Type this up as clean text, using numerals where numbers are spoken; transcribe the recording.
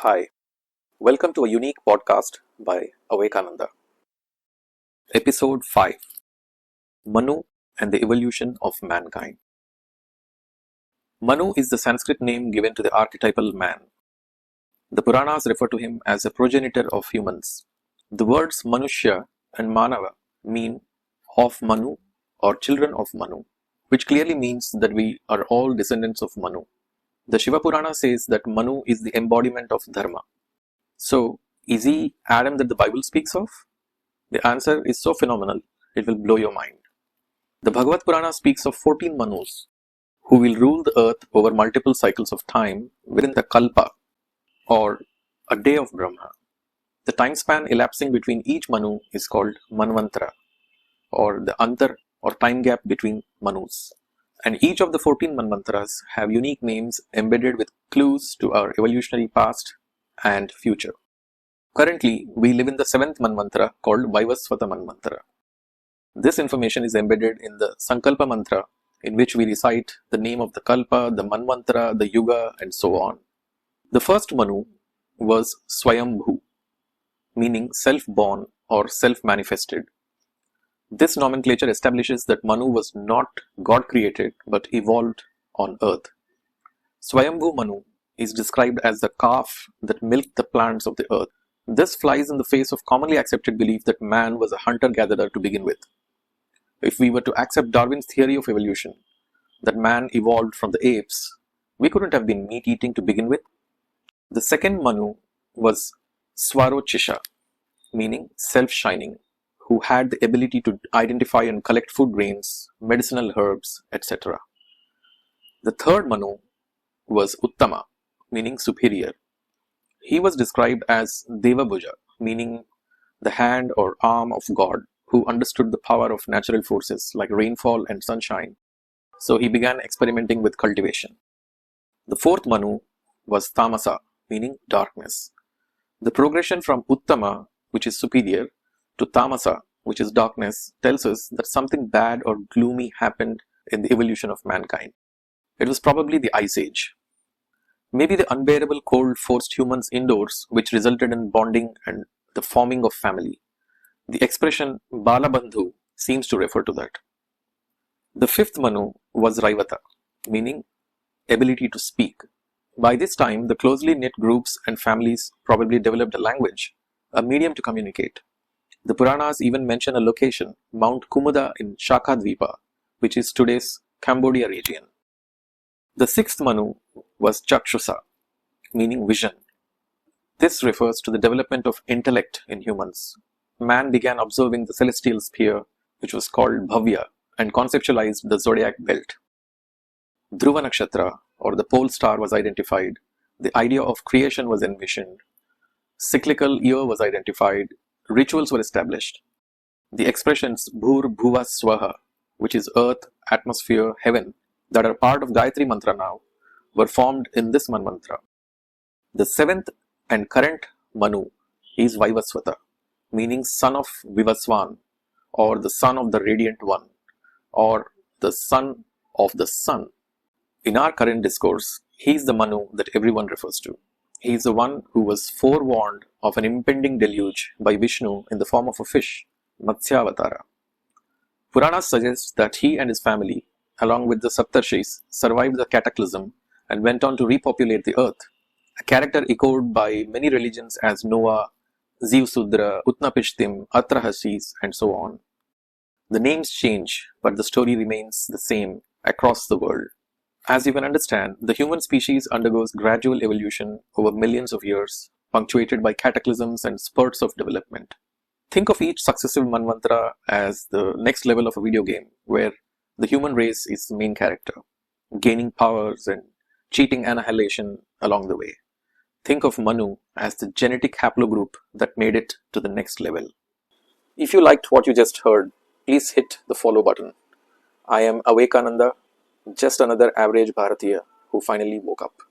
Hi, welcome to a unique podcast by Awakenanda. Episode 5 Manu and the Evolution of Mankind. Manu is the Sanskrit name given to the archetypal man. The Puranas refer to him as a progenitor of humans. The words Manushya and Manava mean of Manu or children of Manu, which clearly means that we are all descendants of Manu. The Shiva Purana says that Manu is the embodiment of Dharma. So, is he Adam that the Bible speaks of? The answer is so phenomenal, it will blow your mind. The Bhagat Purana speaks of 14 Manus who will rule the earth over multiple cycles of time within the kalpa or a day of Brahma. The time span elapsing between each Manu is called Manvantra or the antar or time gap between Manus. And each of the 14 Manvantras have unique names embedded with clues to our evolutionary past and future. Currently, we live in the 7th Manvantra called Vivasvata Manvantra. This information is embedded in the Sankalpa mantra, in which we recite the name of the kalpa, the Manvantra, the yuga, and so on. The first Manu was Swayambhu, meaning self-born or self-manifested. This nomenclature establishes that Manu was not God-created but evolved on earth. Swayambhu Manu is described as the calf that milked the plants of the earth. This flies in the face of commonly accepted belief that man was a hunter-gatherer to begin with. If we were to accept Darwin's theory of evolution, that man evolved from the apes, we couldn't have been meat-eating to begin with. The second Manu was Swarochisha, meaning self-shining, who had the ability to identify and collect food grains, medicinal herbs, etc. The third Manu was Uttama, meaning superior. He was described as Devabhuja, meaning the hand or arm of God, who understood the power of natural forces like rainfall and sunshine. So he began experimenting with cultivation. The fourth Manu was Tamasa, meaning darkness. The progression from Uttama, which is superior, to Tamasa, which is darkness, tells us that something bad or gloomy happened in the evolution of mankind. It was probably the Ice Age. Maybe the unbearable cold forced humans indoors, which resulted in bonding and the forming of family. The expression Balabandhu seems to refer to that. The fifth Manu was Raivata, meaning ability to speak. By this time, the closely knit groups and families probably developed a language, a medium to communicate. The Puranas even mention a location, Mount Kumuda in Shakadvipa, which is today's Cambodia region. The sixth Manu was Chakshusa, meaning vision. This refers to the development of intellect in humans. Man began observing the celestial sphere, which was called Bhavya, and conceptualized the zodiac belt. Dhruva Nakshatra, or the pole star, was identified. The idea of creation was envisioned. Cyclical year was identified. Rituals were established. The expressions Bhur Bhuva Swaha, which is earth, atmosphere, heaven, that are part of Gayatri Mantra now, were formed in this Manvantra. The seventh and current Manu is Vivasvata, meaning son of Vivasvan, or the son of the radiant one, or the son of the sun. In our current discourse, he is the Manu that everyone refers to. He is the one who was forewarned of an impending deluge by Vishnu in the form of a fish, Matsyavatara. Puranas suggest that he and his family, along with the Saptarshis, survived the cataclysm and went on to repopulate the earth, a character echoed by many religions as Noah, Zivsudra, Utnapishtim, Atrahasis, and so on. The names change, but the story remains the same across the world. As you can understand, the human species undergoes gradual evolution over millions of years, punctuated by cataclysms and spurts of development. Think of each successive Manvantra as the next level of a video game, where the human race is the main character, gaining powers and cheating annihilation along the way. Think of Manu as the genetic haplogroup that made it to the next level. If you liked what you just heard, please hit the follow button. I am Awakenanda, just another average Bharatiya who finally woke up.